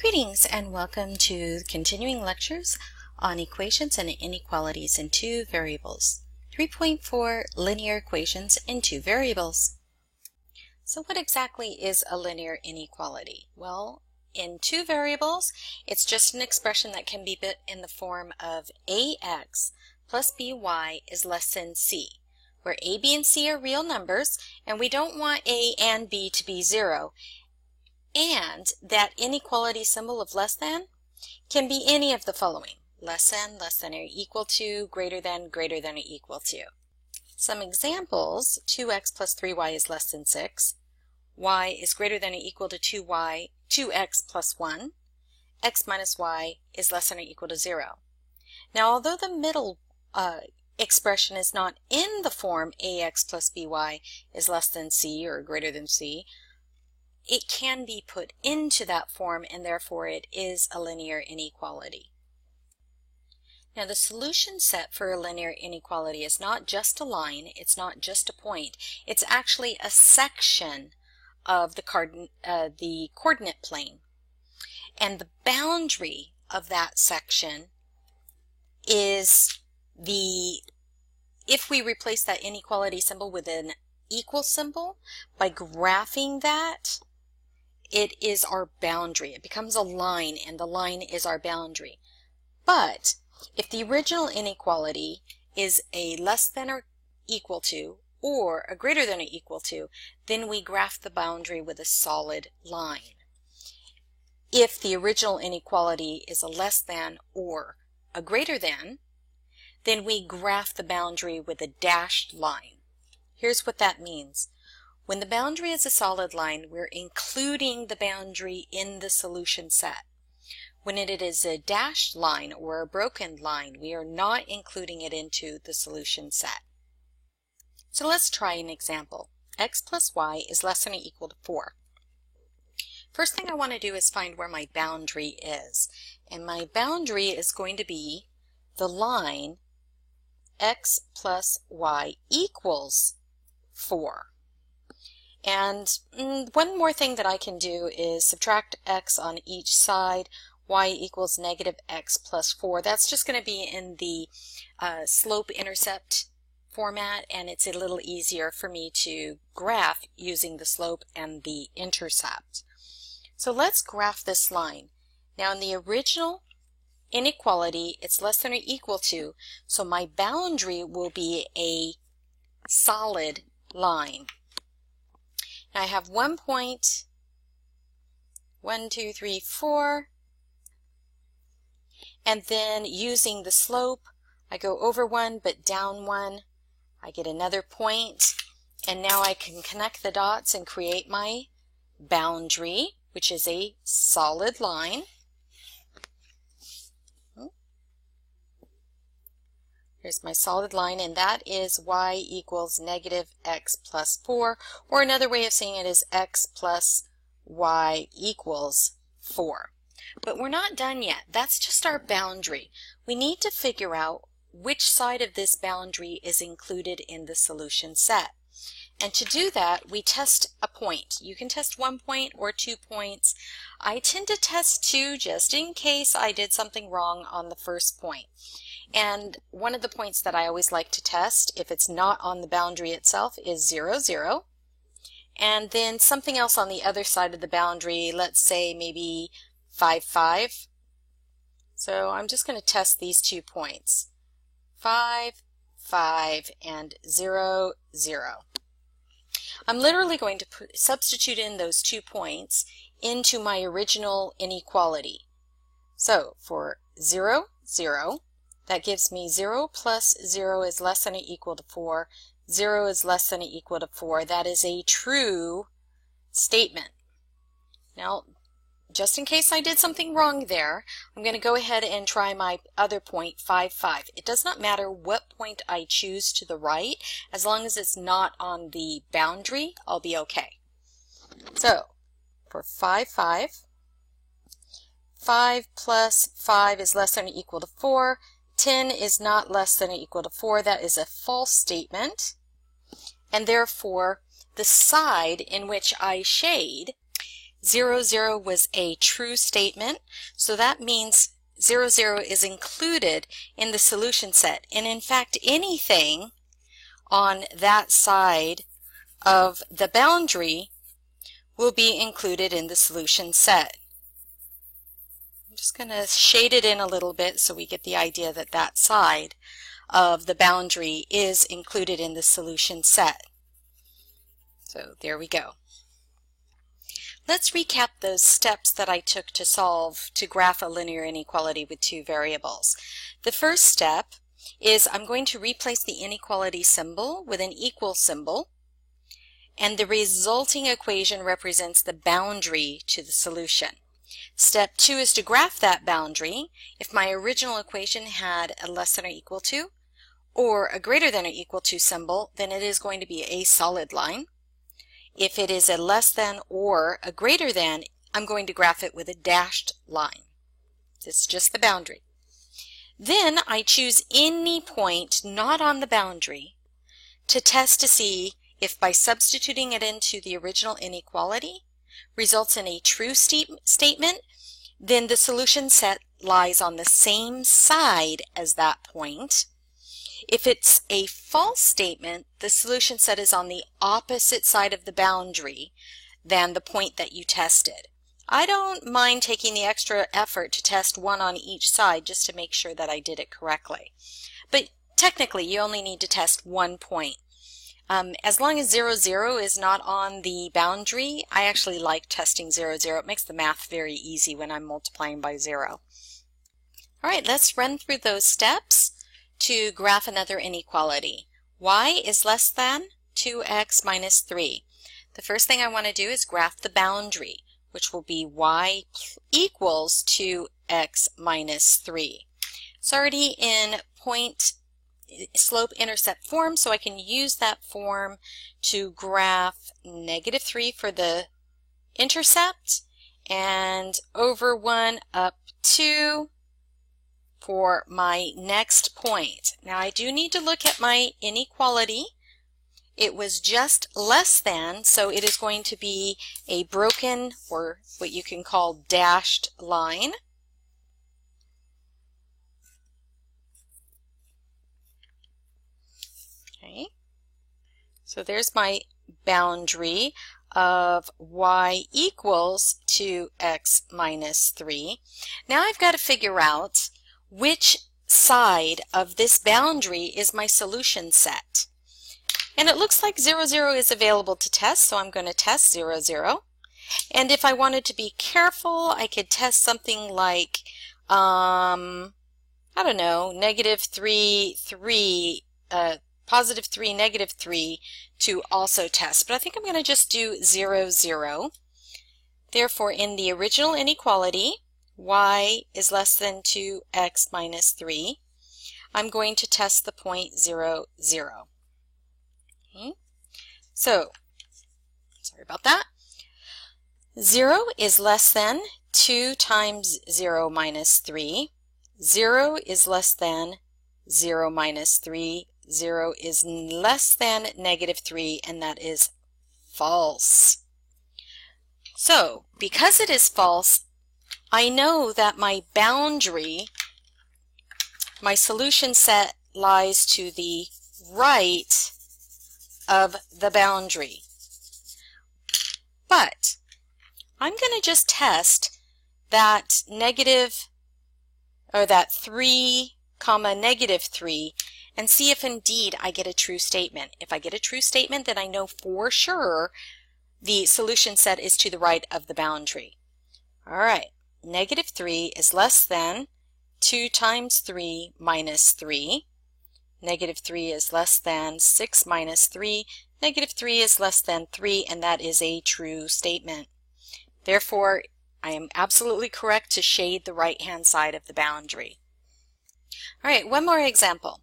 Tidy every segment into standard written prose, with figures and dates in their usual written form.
Greetings and welcome to continuing lectures on equations and inequalities in two variables. 3.4 Linear equations in two variables. So what exactly is a linear inequality? Well, in two variables, it's just an expression that can be put in the form of ax plus by is less than c, where a, b, and c are real numbers, and we don't want a and b to be 0. And that inequality symbol of less than can be any of the following: less than or equal to, greater than or equal to. Some examples: 2x plus 3y is less than 6, y is greater than or equal to 2x plus 1, x minus y is less than or equal to 0. Now, although the middle expression is not in the form ax plus by is less than c or greater than c, it can be put into that form, and therefore it is a linear inequality. Now, the solution set for a linear inequality is not just a line, it's not just a point, it's actually a section of the coordinate plane. And the boundary of that section is if we replace that inequality symbol with an equal symbol, by graphing that, it is our boundary. It becomes a line, and the line is our boundary. But if the original inequality is a less than or equal to or a greater than or equal to, then we graph the boundary with a solid line. If the original inequality is a less than or a greater than, then we graph the boundary with a dashed line. Here's what that means. When the boundary is a solid line, we're including the boundary in the solution set. When it is a dashed line or a broken line, we are not including it into the solution set. So let's try an example. X plus y is less than or equal to 4. First thing I want to do is find where my boundary is. And my boundary is going to be the line x plus y equals 4. And one more thing that I can do is subtract x on each side. Y equals negative x plus 4. That's just going to be in the slope-intercept format, and it's a little easier for me to graph using the slope and the intercept. So let's graph this line. Now, in the original inequality, it's less than or equal to, so my boundary will be a solid line. Now I have 1 point, 1, 2, 3, 4, and then using the slope, I go over 1 but down 1. I get another point, and now I can connect the dots and create my boundary, which is a solid line. Here's my solid line, and that is y equals negative x plus 4, or another way of saying it is x plus y equals 4. But we're not done yet. That's just our boundary. We need to figure out which side of this boundary is included in the solution set. And to do that, we test a point. You can test 1 point or 2 points. I tend to test 2 just in case I did something wrong on the first point. And one of the points that I always like to test, if it's not on the boundary itself, is 0, 0. And then something else on the other side of the boundary, let's say maybe 5, 5. So I'm just going to test these 2 points. 5, 5, and 0, 0. I'm literally going to substitute in those 2 points into my original inequality. So for 0, 0, that gives me 0 plus 0 is less than or equal to 4. 0 is less than or equal to 4. That is a true statement. Now, just in case I did something wrong there, I'm going to go ahead and try my other point, 5, 5. It does not matter what point I choose to the right. As long as it's not on the boundary, I'll be okay. So, for 5, 5, 5 plus 5 is less than or equal to 4. 10 is not less than or equal to 4. That is a false statement. And therefore, the side in which I shade 0, 0 was a true statement, so that means 0, 0 is included in the solution set. And in fact, anything on that side of the boundary will be included in the solution set. I'm just going to shade it in a little bit so we get the idea that that side of the boundary is included in the solution set. So there we go. Let's recap those steps that I took to graph a linear inequality with two variables. The first step is I'm going to replace the inequality symbol with an equal symbol, and the resulting equation represents the boundary to the solution. Step 2 is to graph that boundary. If my original equation had a less than or equal to or a greater than or equal to symbol, then it is going to be a solid line. If it is a less than or a greater than, I'm going to graph it with a dashed line. It's just the boundary. Then I choose any point not on the boundary to test to see if by substituting it into the original inequality results in a true statement, then the solution set lies on the same side as that point. If it's a false statement, the solution set is on the opposite side of the boundary than the point that you tested. I don't mind taking the extra effort to test one on each side just to make sure that I did it correctly. But technically, you only need to test one point. As long as 0, 0 is not on the boundary, I actually like testing 0, 0. It makes the math very easy when I'm multiplying by 0. All right, let's run through those steps to graph another inequality. Y is less than 2x minus 3. The first thing I want to do is graph the boundary, which will be y equals 2x minus 3. It's already in point slope intercept form, so I can use that form to graph negative 3 for the intercept and over 1 up 2 for my next point. Now I do need to look at my inequality. It was just less than, so it is going to be a broken, or what you can call dashed line. Okay, so there's my boundary of y equals 2x minus 3. Now I've got to figure out which side of this boundary is my solution set. And it looks like 0, 0 is available to test, so I'm going to test 0, 0. And if I wanted to be careful, I could test something like, I don't know, negative 3, 3, positive 3, negative 3 to also test. But I think I'm going to just do 0, 0. Therefore, in the original inequality, y is less than 2x minus 3. I'm going to test the point 0, 0. Okay. So, sorry about that. 0 is less than 2 times 0 minus 3. 0 is less than 0 minus 3. 0 is less than negative 3, and that is false. So, because it is false, I know that my boundary, my solution set, lies to the right of the boundary. But I'm going to just test that that 3 comma negative 3 and see if indeed I get a true statement. If I get a true statement, then I know for sure the solution set is to the right of the boundary. All right. Negative 3 is less than 2 times 3 minus 3. Negative 3 is less than 6 minus 3. Negative 3 is less than 3, and that is a true statement. Therefore, I am absolutely correct to shade the right-hand side of the boundary. All right, one more example.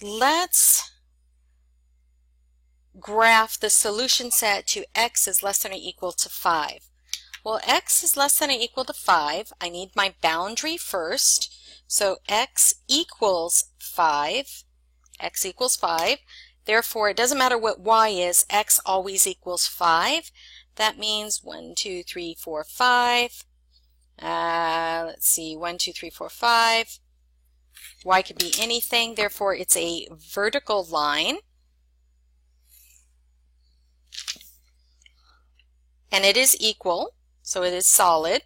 Let's graph the solution set to x is less than or equal to 5. Well, x is less than or equal to 5. I need my boundary first. So x equals 5. X equals 5. Therefore, it doesn't matter what y is, x always equals 5. That means 1, 2, 3, 4, 5. Let's see, 1, 2, 3, 4, 5. Y could be anything, therefore it's a vertical line. And it is equal, so it is solid.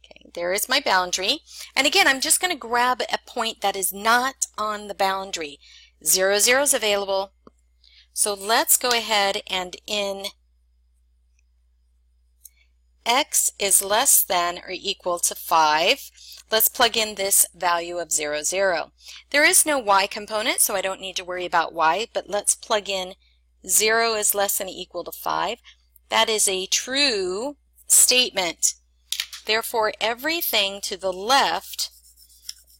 Okay, there is my boundary. And again, I'm just going to grab a point that is not on the boundary. 0, 0 is available. So let's go ahead and in x is less than or equal to 5, let's plug in this value of 0, 0. There is no y component, so I don't need to worry about y, but let's plug in 0 is less than or equal to 5. That is a true statement. Therefore, everything to the left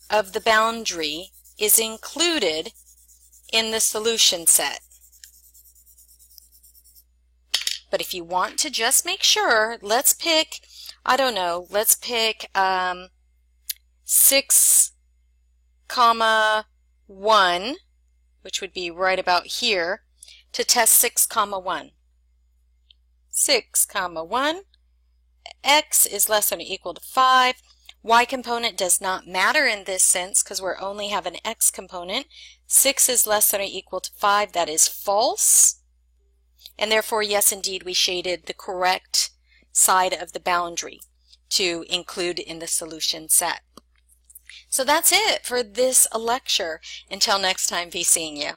of the boundary is included in the solution set. But if you want to just make sure, let's pick, I don't know, let's pick 6, 1, which would be right about here, to test 6, 1. 6, 1, x is less than or equal to 5. Y component does not matter in this sense because we only have an x component. 6 is less than or equal to 5. That is false. And therefore, yes, indeed, we shaded the correct side of the boundary to include in the solution set. So that's it for this lecture. Until next time, be seeing you.